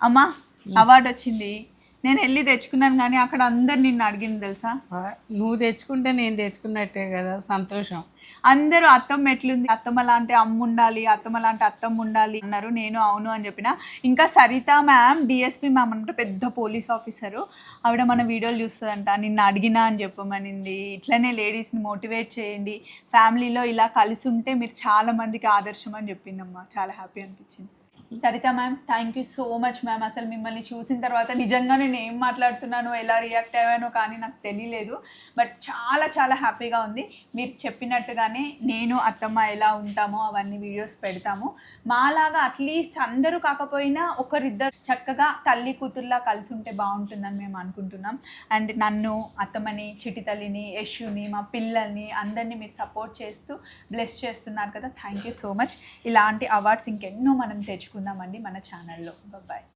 అమ్మా అవార్డు వచ్చింది, నేను వెళ్ళి తెచ్చుకున్నాను కానీ అక్కడ అందరు నిన్ను అడిగింది తెలుసా. నువ్వు తెచ్చుకుంటే నేను తెచ్చుకున్నట్టే కదా, సంతోషం. అందరూ అత్తమ్మ ఎట్లుంది, అత్తమ్మ లాంటి అమ్మ ఉండాలి, అత్తమ్మ లాంటి అత్తమ్మ ఉండాలి అన్నారు. నేను అవును అని చెప్పిన. ఇంకా సరిత మ్యామ్, డిఎస్పి మ్యామ్ అంటే పెద్ద పోలీస్ ఆఫీసరు, ఆవిడ మన వీడియోలు చూస్తుందంట. నిన్ను అడిగినా అని చెప్పమనింది. ఇట్లనే లేడీస్ని మోటివేట్ చేయండి, ఫ్యామిలీలో ఇలా కలిసి ఉంటే మీరు చాలా మందికి ఆదర్శం అని చెప్పిందమ్మా. చాలా హ్యాపీ అనిపించింది. Saritha ma'am, thank you so much ma'am. అసలు మిమ్మల్ని చూసిన తర్వాత నిజంగా నేను ఏం మాట్లాడుతున్నానో, ఎలా రియాక్ట్ అయ్యానో కానీ నాకు తెలియలేదు. బట్ చాలా చాలా హ్యాపీగా ఉంది. మీరు చెప్పినట్టుగానే నేను అత్తమ్మ ఎలా ఉంటామో అవన్నీ వీడియోస్ పెడతాము. మాలాగా అట్లీస్ట్ అందరూ కాకపోయినా ఒకరిద్దరు చక్కగా తల్లి కూతుర్లా కలిసి ఉంటే బాగుంటుందని మేము అనుకుంటున్నాం. అండ్ నన్ను, అత్తమ్మని, చిట్టి తల్లిని, యశుని, మా పిల్లల్ని అందరినీ మీరు సపోర్ట్ చేస్తూ బ్లెస్ చేస్తున్నారు కదా. Thank you so much. ఇలాంటి అవార్డ్స్ ఇంకెన్నో మనం తెచ్చుకుందామండి మన ఛానల్లో. బాయ్.